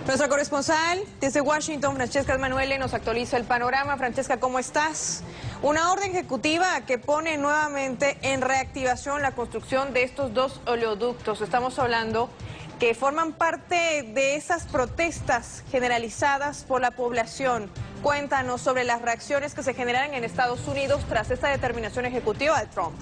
Nuestra corresponsal desde Washington, Francesca Emanuele, nos actualiza el panorama. Francesca, ¿cómo estás? Una orden ejecutiva que pone nuevamente en reactivación la construcción de estos dos oleoductos. Estamos hablando que forman parte de esas protestas generalizadas por la población. Cuéntanos sobre las reacciones que se generan en Estados Unidos tras esta determinación ejecutiva de Trump.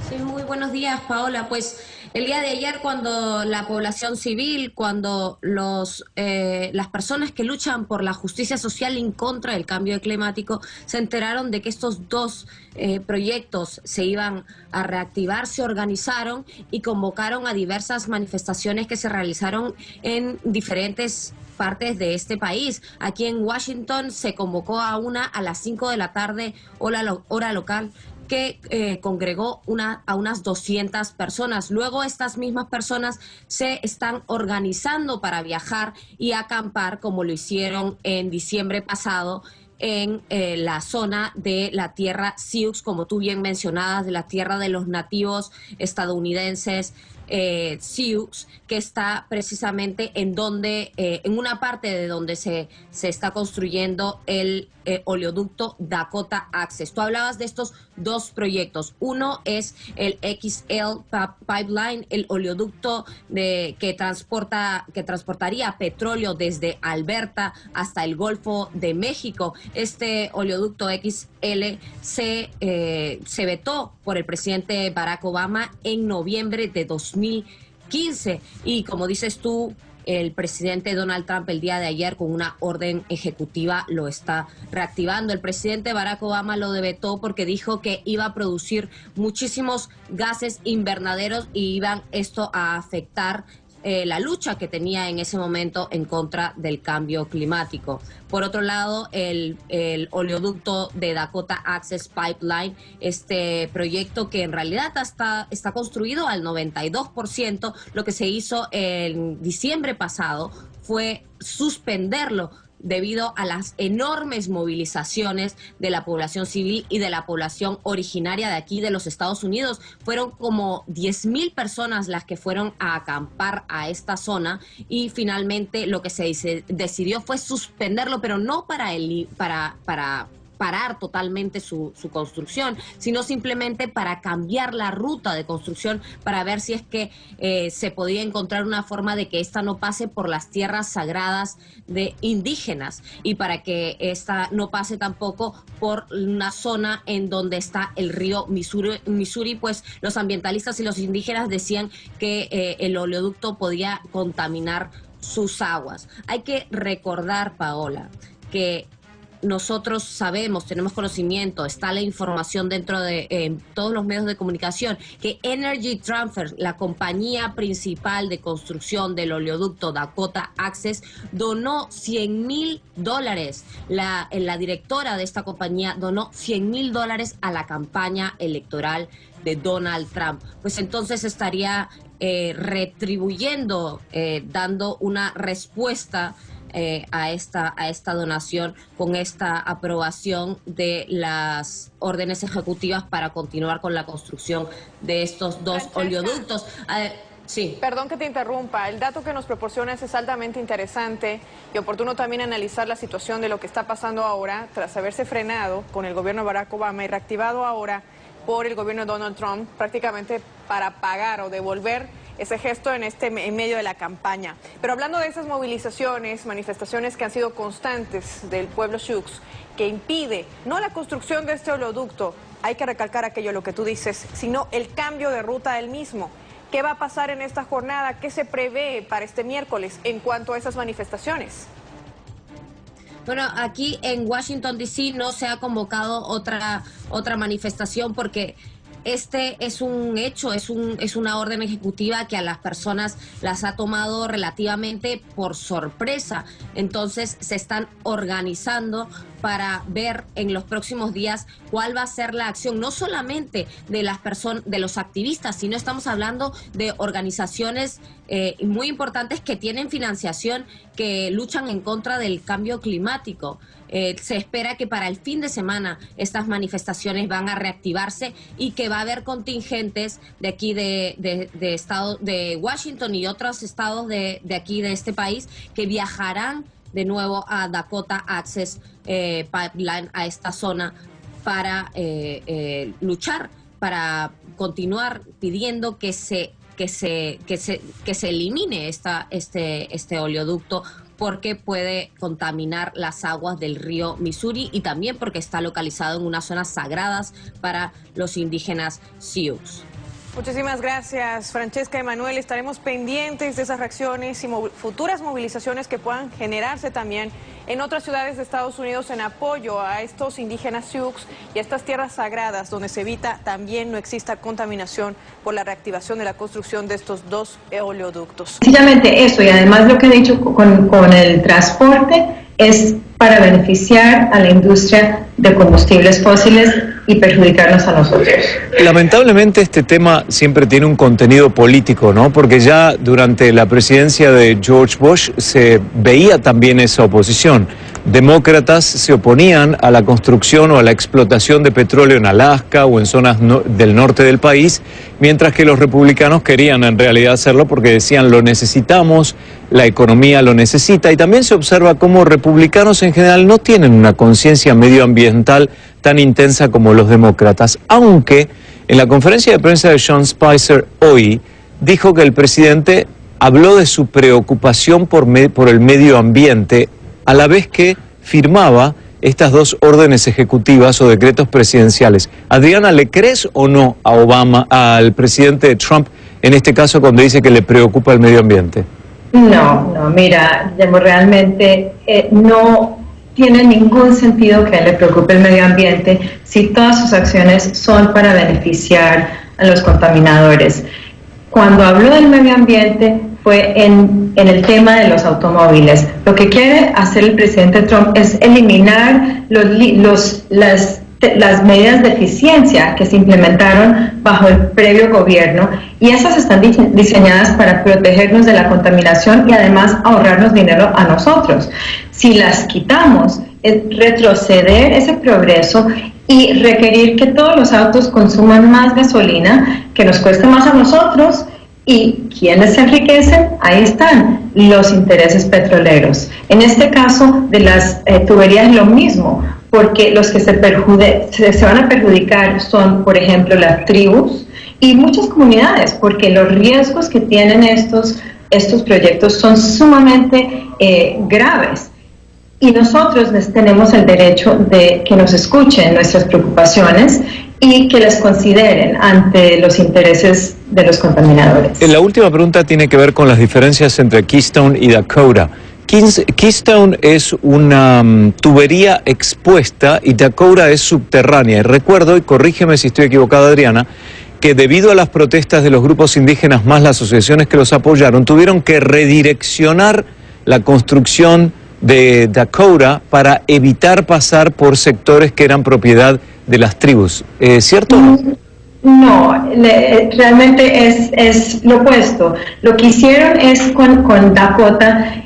Sí, muy buenos días, Paola. Pues el día de ayer, cuando la población civil, cuando las personas que luchan por la justicia social en contra del cambio climático se enteraron de que estos dos proyectos se iban a reactivar, se organizaron y convocaron a diversas manifestaciones que se realizaron en diferentes partes de este país. Aquí en Washington se convocó a una a las 5 de la tarde, hora local, que congregó a unas 200 personas. Luego estas mismas personas se están organizando para viajar y acampar, como lo hicieron en diciembre pasado, en la zona de la tierra Sioux, como tú bien mencionabas, de la tierra de los nativos estadounidenses Sioux, que está precisamente en una parte de donde se está construyendo el oleoducto Dakota Access. Tú hablabas de estos dos proyectos. Uno es el XL Pipeline, el oleoducto que transportaría petróleo desde Alberta hasta el Golfo de México. Este oleoducto XL se vetó por el presidente Barack Obama en noviembre de 2015 y, como dices tú, el presidente Donald Trump el día de ayer con una orden ejecutiva lo está reactivando. El presidente Barack Obama lo vetó porque dijo que iba a producir muchísimos gases invernaderos y iban esto a afectar la lucha que tenía en ese momento en contra del cambio climático. Por otro lado, el oleoducto de Dakota Access Pipeline, este proyecto que en realidad está construido al 92%, lo que se hizo en diciembre pasado fue suspenderlo debido a las enormes movilizaciones de la población civil y de la población originaria de aquí de los Estados Unidos. Fueron como 10,000 personas las que fueron a acampar a esta zona y finalmente lo que se decidió fue suspenderlo, pero no para parar totalmente su construcción, sino simplemente para cambiar la ruta de construcción, para ver si es que se podía encontrar una forma de que esta no pase por las tierras sagradas de indígenas y para que esta no pase tampoco por una zona en donde está el río Missouri, pues los ambientalistas y los indígenas decían que el oleoducto podía contaminar sus aguas. Hay que recordar, Paola, que nosotros sabemos, tenemos conocimiento, está la información dentro de todos los medios de comunicación, que Energy Transfer, la compañía principal de construcción del oleoducto Dakota Access, donó $100,000. La directora de esta compañía donó $100,000 a la campaña electoral de Donald Trump. Pues entonces estaría retribuyendo, dando una respuesta a esta donación con esta aprobación de las órdenes ejecutivas para continuar con la construcción de estos dos oleoductos. Sí. Perdón que te interrumpa, el dato que nos proporcionas es altamente interesante y oportuno también analizar la situación de lo que está pasando ahora tras haberse frenado con el gobierno de Barack Obama y reactivado ahora por el gobierno de Donald Trump, prácticamente para pagar o devolver ese gesto en medio de la campaña. Pero hablando de esas movilizaciones, manifestaciones que han sido constantes del pueblo Sioux, que impide no la construcción de este oleoducto, hay que recalcar aquello lo que tú dices, sino el cambio de ruta del mismo. ¿Qué va a pasar en esta jornada? ¿Qué se prevé para este miércoles en cuanto a esas manifestaciones? Bueno, aquí en Washington, D.C. no se ha convocado otra manifestación porque este es un hecho, es una orden ejecutiva que a las personas las ha tomado relativamente por sorpresa. Entonces se están organizando para ver en los próximos días cuál va a ser la acción, no solamente de las personas, de los activistas, sino estamos hablando de organizaciones muy importantes que tienen financiación, que luchan en contra del cambio climático. Se espera que para el fin de semana estas manifestaciones van a reactivarse y que va a haber contingentes de aquí de estado de Washington y otros estados de aquí de este país que viajarán de nuevo a Dakota Access Pipeline, a esta zona, para luchar, para continuar pidiendo que se elimine este oleoducto, porque puede contaminar las aguas del río Missouri y también porque está localizado en unas zonas sagradas para los indígenas Sioux. Muchísimas gracias, Francesca Emanuel. Estaremos pendientes de esas reacciones y futuras movilizaciones que puedan generarse también en otras ciudades de Estados Unidos en apoyo a estos indígenas Sioux y a estas tierras sagradas, donde se evita también no exista contaminación por la reactivación de la construcción de estos dos oleoductos. Sencillamente eso, y además lo que he dicho con el transporte es para beneficiar a la industria de combustibles fósiles y perjudicarnos a nosotros. Lamentablemente este tema siempre tiene un contenido político, ¿no? Porque ya durante la presidencia de George Bush se veía también esa oposición. Demócratas se oponían a la construcción o a la explotación de petróleo en Alaska o en zonas del norte del país, mientras que los republicanos querían en realidad hacerlo porque decían lo necesitamos, la economía lo necesita, y también se observa cómo republicanos en general no tienen una conciencia medioambiental tan intensa como los demócratas, aunque en la conferencia de prensa de Sean Spicer hoy dijo que el presidente habló de su preocupación por el medio ambiente a la vez que firmaba estas dos órdenes ejecutivas o decretos presidenciales. Adriana, ¿le crees o no a Obama, al presidente Trump, en este caso cuando dice que le preocupa el medio ambiente? No, mira, realmente no tiene ningún sentido que a él le preocupe el medio ambiente si todas sus acciones son para beneficiar a los contaminadores. Cuando habló del medio ambiente fue en el tema de los automóviles. Lo que quiere hacer el presidente Trump es eliminar las medidas de eficiencia que se implementaron bajo el previo gobierno, y esas están diseñadas para protegernos de la contaminación y además ahorrarnos dinero a nosotros. Si las quitamos, es retroceder ese progreso y requerir que todos los autos consuman más gasolina, que nos cueste más a nosotros. ¿Y quiénes se enriquecen? Ahí están los intereses petroleros. En este caso de las tuberías lo mismo, porque los que se van a perjudicar son, por ejemplo, las tribus y muchas comunidades, porque los riesgos que tienen estos proyectos son sumamente graves. Y nosotros tenemos el derecho de que nos escuchen nuestras preocupaciones y que las consideren ante los intereses de los contaminadores. La última pregunta tiene que ver con las diferencias entre Keystone y Dakota. Keystone es una tubería expuesta y Dakota es subterránea. Y recuerdo, y corrígeme si estoy equivocado, Adriana, que debido a las protestas de los grupos indígenas más las asociaciones que los apoyaron, tuvieron que redireccionar la construcción de Dakota para evitar pasar por sectores que eran propiedad de las tribus. ¿Cierto o no? No, realmente es lo opuesto. Lo que hicieron es con Dakota,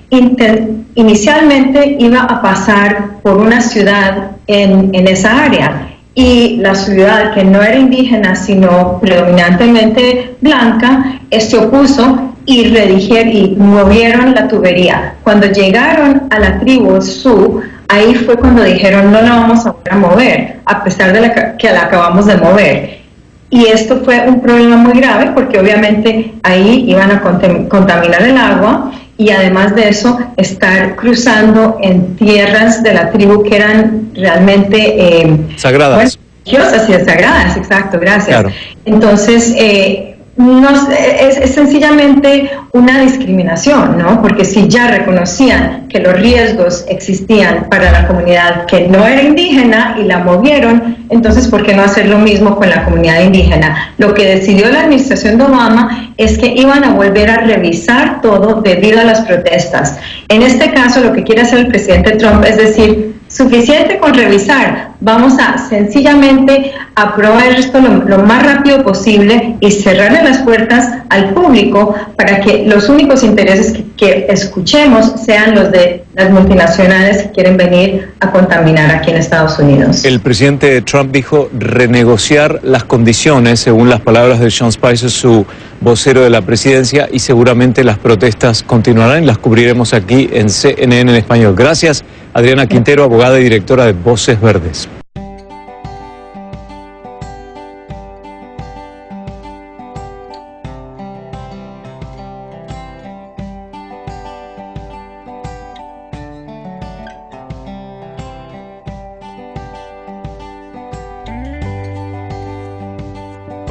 inicialmente iba a pasar por una ciudad en esa área, y la ciudad, que no era indígena sino predominantemente blanca, se opuso y movieron la tubería. Cuando llegaron a la tribu Sioux, ahí fue cuando dijeron no la vamos a mover, a pesar de que la acabamos de mover. Y esto fue un problema muy grave porque obviamente ahí iban a contaminar el agua, y además de eso estar cruzando en tierras de la tribu que eran realmente sagradas. Religiosas y sagradas, exacto, gracias. Claro. Entonces, es sencillamente una discriminación, ¿no? Porque si ya reconocían que los riesgos existían para la comunidad que no era indígena y la movieron, entonces ¿por qué no hacer lo mismo con la comunidad indígena? Lo que decidió la administración de Obama es que iban a volver a revisar todo debido a las protestas. En este caso, lo que quiere hacer el presidente Trump es decir, suficiente con revisar. Vamos a sencillamente aprobar esto lo más rápido posible y cerrarle las puertas al público para que los únicos intereses que escuchemos sean los de las multinacionales que quieren venir a contaminar aquí en Estados Unidos. El presidente Trump dijo renegociar las condiciones, según las palabras de Sean Spicer, su vocero de la presidencia, y seguramente las protestas continuarán y las cubriremos aquí en CNN en español. Gracias, Adriana Quintero, abogada y directora de Voces Verdes.